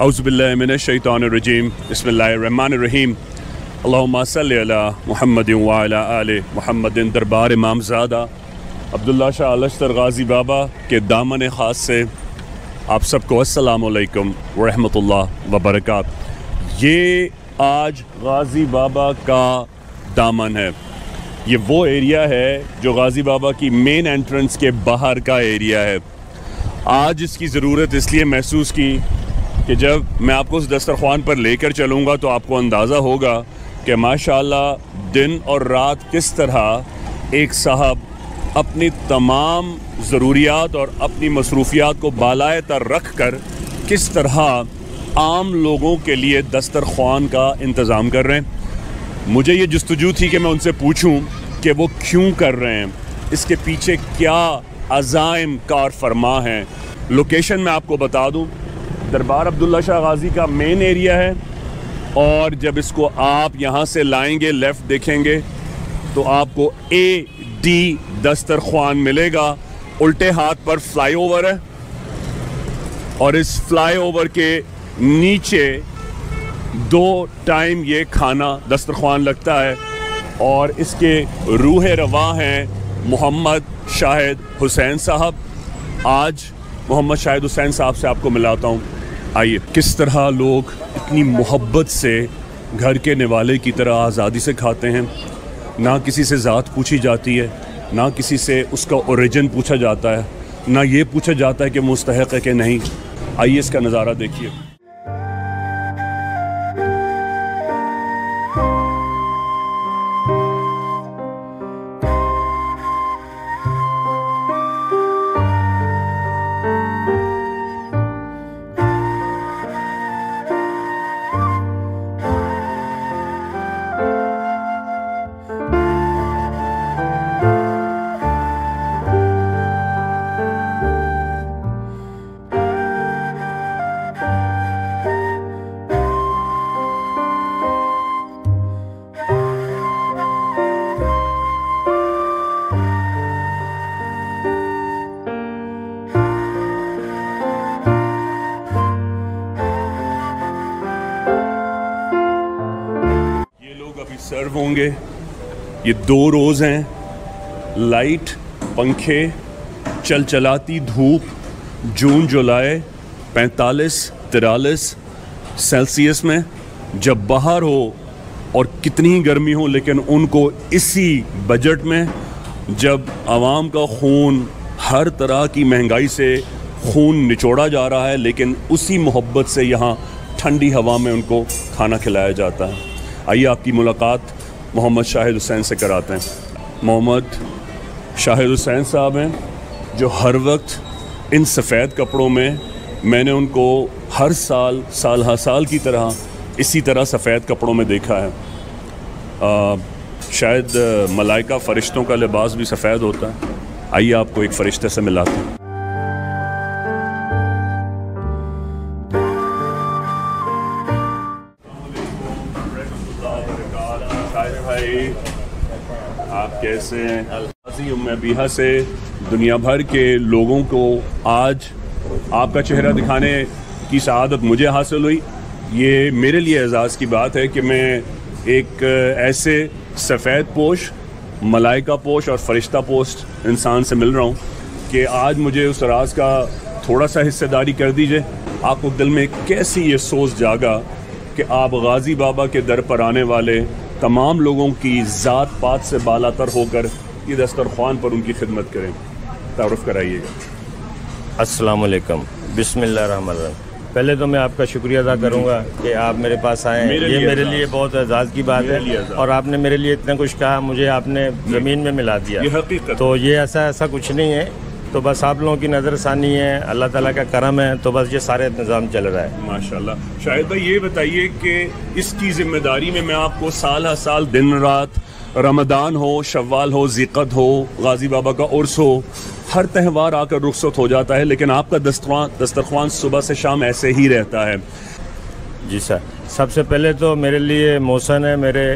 औज़ुबिल्लाहि मिनश्शैतानिर्रजीम बिस्मिल्लाहिर्रहमानिर्रहीम अल्लाहुम्मा सल्लि अला मुहम्मदिन व अला आलि मुहम्मदिन। दरबार इमामज़ादा अब्दुल्ला शाह अलश्तर गाज़ी बाबा के दामन ख़ास से आप सबको अस्सलामु अलैकुम व रहमतुल्लाह व बरकात। ये आज गाज़ी बाबा का दामन है। ये वो एरिया है जो गाज़ी बाबा की मेन एंट्रेंस के बाहर का एरिया है। आज इसकी ज़रूरत इसलिए महसूस की कि जब मैं आपको उस दस्तरख्वान पर लेकर चलूँगा तो आपको अंदाज़ा होगा कि माशाअल्लाह दिन और रात किस तरह एक साहब अपनी तमाम ज़रूरियात और अपनी मसरूफियात को बालाए तर रख कर किस तरह आम लोगों के लिए दस्तरख्वान का इंतज़ाम कर रहे हैं। मुझे ये जुस्तजू थी कि मैं उनसे पूछूं कि वो क्यों कर रहे हैं, इसके पीछे क्या अज़ाइम कार फरमा हैं। लोकेशन मैं आपको बता दूं, दरबार अब्दुल्ला शाह गाज़ी का मेन एरिया है और जब इसको आप यहाँ से लाएंगे लेफ़्ट देखेंगे तो आपको AD दस्तरख्वान मिलेगा। उल्टे हाथ पर फ्लाईओवर है और इस फ्लाईओवर के नीचे 2 टाइम ये खाना दस्तरख्वान लगता है और इसके रूह रवा हैं मोहम्मद शाहिद हुसैन साहब। आज मोहम्मद शाहिद हुसैन साहब से आपको मिलाता हूँ। आइए, किस तरह लोग इतनी मोहब्बत से घर के निवाले की तरह आज़ादी से खाते हैं। ना किसी से ज़ात पूछी जाती है, ना किसी से उसका ओरिजिन पूछा जाता है, ना ये पूछा जाता है कि मुस्तहक़ है कि नहीं। आइए इसका नज़ारा देखिए। सर्व होंगे। ये 2 रोज़ हैं। लाइट, पंखे, चलचलाती धूप, जून जुलाई 45-43 सेल्सियस में जब बाहर हो और कितनी ही गर्मी हो, लेकिन उनको इसी बजट में जब आवाम का खून हर तरह की महंगाई से खून निचोड़ा जा रहा है, लेकिन उसी मोहब्बत से यहाँ ठंडी हवा में उनको खाना खिलाया जाता है। आइए आपकी मुलाकात मोहम्मद शाहिद हुसैन से कराते हैं। मोहम्मद शाहिद हुसैन साहब हैं जो हर वक्त इन सफ़ेद कपड़ों में, मैंने उनको हर साल साल की तरह इसी तरह सफ़ेद कपड़ों में देखा है। शायद मलाइका फ़रिश्तों का लिबास भी सफ़ेद होता है। आइए आपको एक फ़रिश्ते से मिलाते हैं। आप कैसे हैं? मैं बिहा से दुनिया भर के लोगों को आज आपका चेहरा दिखाने की सआदत मुझे हासिल हुई। ये मेरे लिए एजाज़ की बात है कि मैं एक ऐसे सफ़ेद पोश, मलाइका पोश और फ़रिश्ता पोस्ट इंसान से मिल रहा हूँ कि आज मुझे उस राज का थोड़ा सा हिस्सेदारी कर दीजिए। आपको दिल में कैसी ये सोच जागा कि आप गाज़ी बाबा के दर पर आने वाले तमाम लोगों की ज़ात पात से बालातर होकर ये दस्तरख्वान पर उनकी खिदमत करें। तारुफ़ कराइएगा। अस्सलाम वालेकुम, बिस्मिल्लाहिर्रहमानिर्रहीम। पहले तो मैं आपका शुक्रिया अदा करूँगा कि आप मेरे पास आए। ये मेरे लिए बहुत एजाज़ की बात है और आपने मेरे लिए इतना कुछ कहा, मुझे आपने ज़मीन में मिला दिया। ये हकीकत। तो ये ऐसा कुछ नहीं है, तो बस आप लोगों की नज़रसानी है, अल्लाह ताला का करम है, तो बस ये सारे इंतज़ाम चल रहा है। माशाल्लाह। शाहिद भाई ये बताइए कि इसकी ज़िम्मेदारी में मैं आपको साल हर साल दिन रात, रमज़ान हो, शव्वाल हो, ज़िक़त हो, गाज़ी बाबा का उर्स हो, हर त्यौहार आकर रुखसत हो जाता है, लेकिन आपका दस्तरख्वान सुबह से शाम ऐसे ही रहता है। जी सर, सबसे पहले तो मेरे लिए मोहसन है, मेरे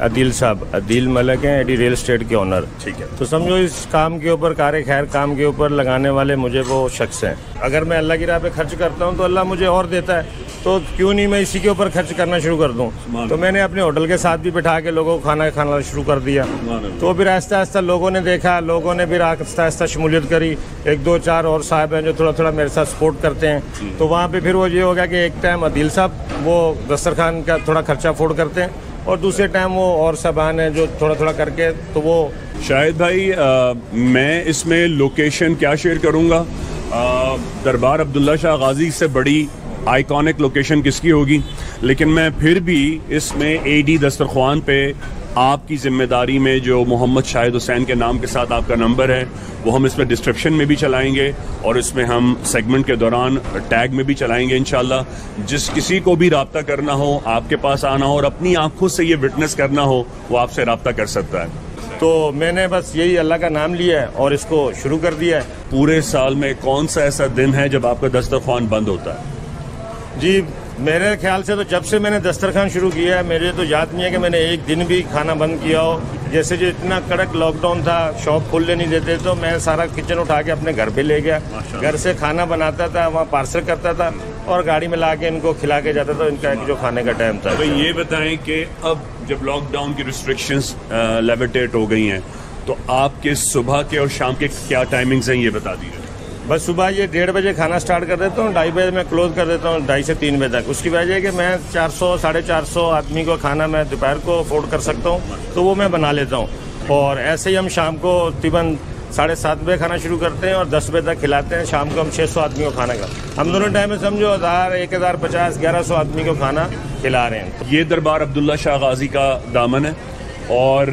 अदील साहब, अदील मलिक हैं, एडी रियल एस्टेट के ओनर। ठीक है। तो समझो इस काम के ऊपर, कार खैर काम के ऊपर लगाने वाले मुझे वो शख्स हैं। अगर मैं अल्लाह की राह पे खर्च करता हूँ तो अल्लाह मुझे और देता है, तो क्यों नहीं मैं इसी के ऊपर खर्च करना शुरू कर दूँ। तो मैंने अपने होटल के साथ भी बैठा के लोगों को खाना खाना शुरू कर दिया। तो फिर आहिस्ता आहिस्ता लोगों ने देखा, लोगों ने फिर आहिस्ता आहिस्ता शमूलियत करी। 1-2-4 और साहब हैं जो थोड़ा थोड़ा मेरे साथ सपोर्ट करते हैं। तो वहाँ पे फिर वो ये हो गया कि एक टाइम अदील साहब वो दस्तरखान का थोड़ा खर्चा अफोर्ड करते हैं, और दूसरे टाइम वो और साहबान हैं जो थोड़ा थोड़ा करके। तो वो शाहिद भाई मैं इसमें लोकेशन क्या शेयर करूँगा, दरबार अब्दुल्ला शाह गाजी से बड़ी आइकॉनिक लोकेशन किसकी होगी, लेकिन मैं फिर भी इसमें एडी दस्तरखान पे आपकी ज़िम्मेदारी में जो मोहम्मद शाहिद हुसैन के नाम के साथ आपका नंबर है वो हम इसमें डिस्क्रिप्शन में भी चलाएंगे, और इसमें हम सेगमेंट के दौरान टैग में भी चलाएंगे इंशाल्लाह। जिस किसी को भी रब्ता करना हो, आपके पास आना हो और अपनी आंखों से ये विटनेस करना हो, वो आपसे रब्ता कर सकता है। तो मैंने बस यही अल्लाह का नाम लिया है और इसको शुरू कर दिया है। पूरे साल में कौन सा ऐसा दिन है जब आपका दस्तरखान बंद होता है? जी मेरे ख्याल से तो जब से मैंने दस्तरखान शुरू किया है मुझे तो याद नहीं है कि मैंने एक दिन भी खाना बंद किया हो। जैसे जो इतना कड़क लॉकडाउन था, शॉप खोलने नहीं देते, तो मैं सारा किचन उठा के अपने घर पे ले गया, घर से खाना बनाता था, वहाँ पार्सल करता था और गाड़ी में ला के इनको खिला के जाता था। इनका जो खाने का टाइम था। तो ये बताएं कि अब जब लॉकडाउन की रिस्ट्रिक्शंस लेविटेट हो गई हैं तो आपके सुबह के और शाम के क्या टाइमिंग्स हैं, ये बता दीजिए। बस सुबह ये 1:30 बजे खाना स्टार्ट कर देता हूँ, 2:30 बजे मैं क्लोज कर देता हूँ, 2:30 से 3 बजे तक। उसकी वजह है कि मैं 400-450 आदमी को खाना मैं दोपहर को अफोर्ड कर सकता हूँ, तो वो मैं बना लेता हूँ। और ऐसे ही हम शाम को तकरीबन 7:30 बजे खाना शुरू करते हैं और 10 बजे तक खिलाते हैं। शाम को हम 600 आदमी को खाना खिलाते। हम दोनों टाइम में समझो 1000, 1050, 1100 आदमी को खाना खिला रहे हैं। ये दरबार अब्दुल्ला शाह गाजी का दामन है, और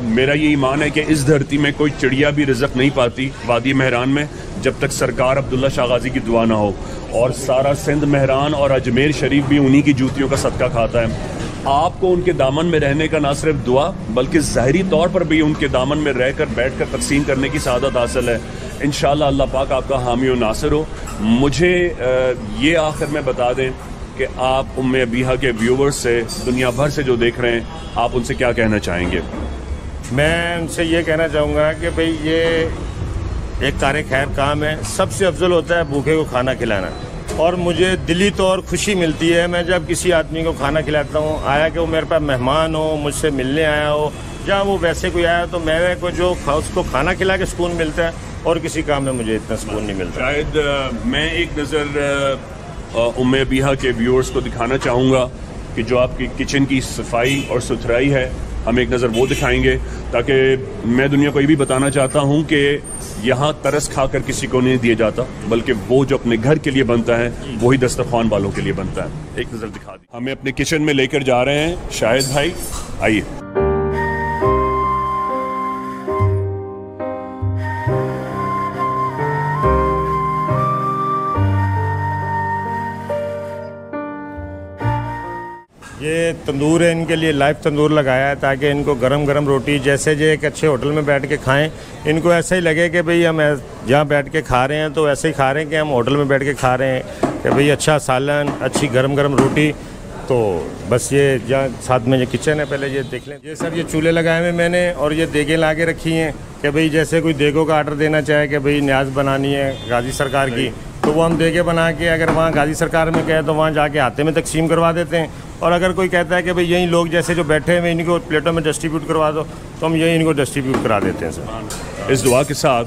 मेरा ये ईमान है कि इस धरती में कोई चिड़िया भी रिज़्क़ नहीं पाती वादी महरान में जब तक सरकार अब्दुल्ला शाह गाजी की दुआ ना हो। और सारा सिंध महरान और अजमेर शरीफ भी उन्हीं की जूतियों का सदका खाता है। आपको उनके दामन में रहने का ना सिर्फ दुआ बल्कि ज़ाहिरी तौर पर भी उनके दामन में रहकर बैठकर तकसीम करने की सआदत हासिल है। इंशाअल्लाह अल्लाह पाक आपका हामी और नासिर हो। मुझे ये आखिर में बता दें कि आप उम्मे अबीहा के व्यूवर्स से दुनिया भर से जो देख रहे हैं, आप उनसे क्या कहना चाहेंगे? मैं उनसे ये कहना चाहूँगा कि भाई ये एक कार खैर काम है। सबसे अफजल होता है भूखे को खाना खिलाना, और मुझे दिली तौर खुशी मिलती है मैं जब किसी आदमी को खाना खिलाता हूँ। आया कि वो मेरे पास मेहमान हो, मुझसे मिलने आया हो, या वो वैसे कोई आया, तो मेरे को जो उसको खाना खिला के सुकून मिलता है, और किसी काम में मुझे इतना सुकून नहीं मिलता। शायद मैं एक नज़र उम्मे अबीहा के व्यूअर्स को दिखाना चाहूँगा कि जो आपकी किचन की सफाई और सुथराई है, हम एक नज़र वो दिखाएंगे, ताकि मैं दुनिया को ये भी बताना चाहता हूँ कि यहाँ तरस खाकर किसी को नहीं दिया जाता, बल्कि वो जो अपने घर के लिए बनता है वही दस्तरखान वालों के लिए बनता है। एक नज़र दिखा दी। हमें अपने किचन में लेकर जा रहे हैं शाहिद भाई, आइए। ये तंदूर है, इनके लिए लाइव तंदूर लगाया है ताकि इनको गरम गरम रोटी जैसे जो एक अच्छे होटल में बैठ के खाएं, इनको ऐसा ही लगे कि भाई हम जहाँ बैठ के खा रहे हैं तो ऐसे ही खा रहे हैं कि हम होटल में बैठ के खा रहे हैं, कि भाई अच्छा सालन, अच्छी गरम गरम रोटी। तो बस ये जहाँ साथ में ये किचन है, पहले ये देख लें। ये सर ये चूल्हे लगाए हुए मैंने, और ये देगें ला के रखी हैं कि भाई जैसे कोई देगों का आर्डर देना चाहे कि भाई न्याज बनानी है गाजी सरकार की, तो वो हम देगे बना के अगर वहाँ गाजी सरकार में कहे तो वहाँ जाके हाथे में तकसीम करवा देते हैं। और अगर कोई कहता है कि भाई यहीं लोग जैसे जो बैठे हैं इनको प्लेटों में डिस्ट्रीब्यूट करवा दो, तो हम यहीं इनको डिस्ट्रीब्यूट करा देते हैं सर। इस दुआ के साथ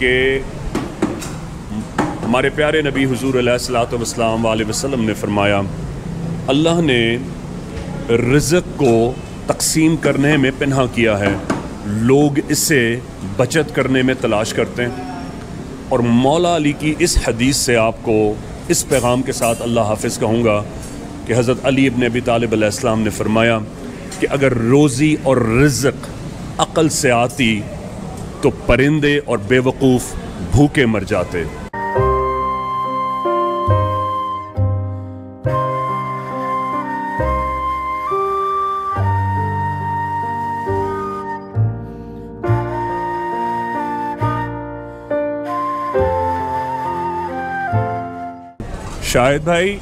कि हमारे प्यारे नबी हुजूर अलैहिस्सलातु वस्सलाम वसल्लम ने फरमाया, अल्लाह ने रिज़्क़ को तकसीम करने में पनाह किया है, लोग इससे बचत करने में तलाश करते हैं। और मौला अली की इस हदीस से आपको इस पैगाम के साथ अल्लाह हाफ़िज़ कहूँगा कि हज़रत अली इब्न अबी तालिब अलैहिस्सलाम ने फरमाया कि अगर रोज़ी और रिज़्क़ अक़ल से आती तो परिंदे और बेवकूफ़ भूखे मर जाते। शाहिद भाई,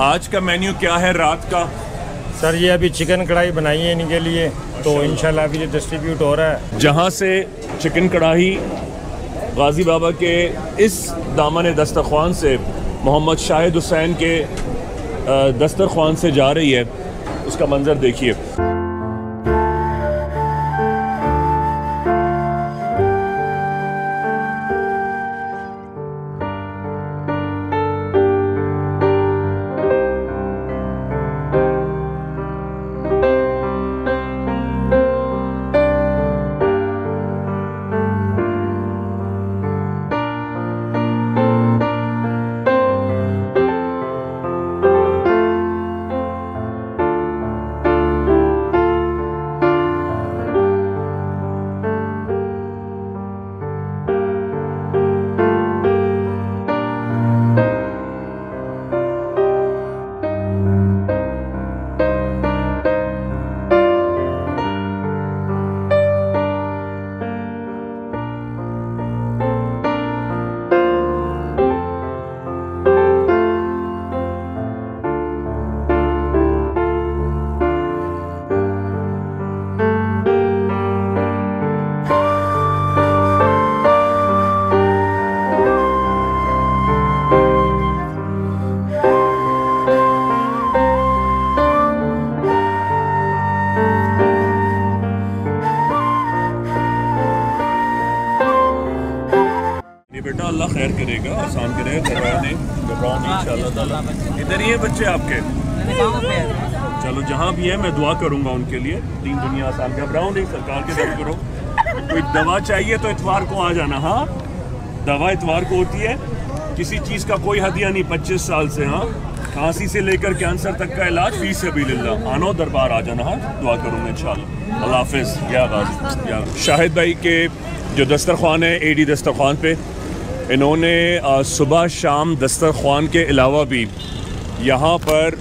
आज का मेन्यू क्या है रात का? सर ये अभी चिकन कढ़ाई बनाई है इनके लिए, तो इंशाल्लाह अभी ये डिस्ट्रीब्यूट हो रहा है। जहाँ से चिकन कढ़ाई गाजी बाबा के इस दामन दस्तरख्वान से मोहम्मद शाहिद हुसैन के दस्तरख्वान से जा रही है, उसका मंजर देखिए। बेटा अल्लाह खैर करेगा, आसान करेगा, घबराओ नहीं इंशाअल्लाह ताला। इधर ही है बच्चे आपके? चलो जहाँ भी है मैं दुआ करूँगा उनके लिए, दीन दुनिया आसान। घबराओ नहीं, सरकार के दर करो। कोई दवा चाहिए तो इतवार को आ जाना। हाँ, दवा इतवार को होती है, किसी चीज़ का कोई हदिया नहीं। 25 साल से हाँ, खांसी से लेकर कैंसर तक का इलाज फी सबीलिल्लाह। आनो दरबार आ जाना। हाँ, दुआ करूँगा इंशाअल्लाह। अल्लाह हाफिज़। या गाज़ी या शाहिद भाई के जो दस्तरख्वान है एडी दस्तरख्वान पे, इन्होंने सुबह शाम दस्तरख्वान के अलावा भी यहाँ पर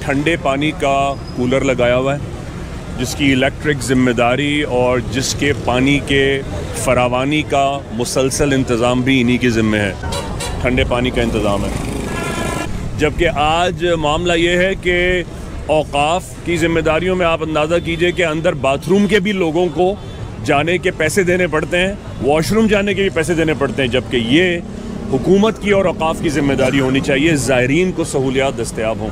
ठंडे पानी का कूलर लगाया हुआ है, जिसकी इलेक्ट्रिक ज़िम्मेदारी और जिसके पानी के फरावानी का मुसलसल इंतज़ाम भी इन्हीं के ज़िम्मे है। ठंडे पानी का इंतज़ाम है। जबकि आज मामला ये है कि औकाफ़ की ज़िम्मेदारियों में आप अंदाज़ा कीजिए कि अंदर बाथरूम के भी लोगों को जाने के पैसे देने पड़ते हैं, वॉशरूम जाने के भी पैसे देने पड़ते हैं, जबकि ये हुकूमत की और औकाफ़ की ज़िम्मेदारी होनी चाहिए, ज़ायरीन को सहूलियात दस्तयाब हों।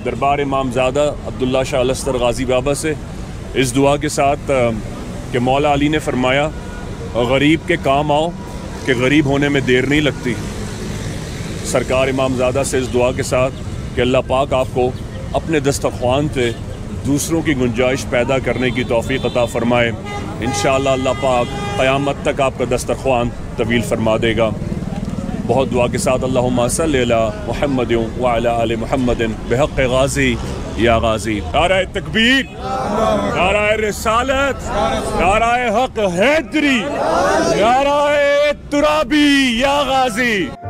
दरबार इमामज़ादा अब्दुल्ला शाह अलस्तर गाज़ी बाबा से इस दुआ के साथ कि मौला अली ने फरमाया गरीब के काम आओ कि गरीब होने में देर नहीं लगती। सरकार इमामज़ादा से इस दुआ के साथ कि अल्लाह पाक आपको अपने दस्तरख्वान पे दूसरों की गुंजाइश पैदा करने की तौफ़ीक़ अता फ़रमाए। इंशाअल्लाह अल्लाह पाक क़यामत तक आपका दस्तरख्वान तवील फरमा देगा। बहुत दुआ के साथ अल्लाहुम्मा सल्लि अला मुहम्मद व अला आलि मुहम्मदिन बिहक़्क़ गाज़ी या गाज़ी। नाराए तकबीर, नाराए रिसालत, नाराए हक़ हैदरी, नाराए तुराबी या गाज़ी।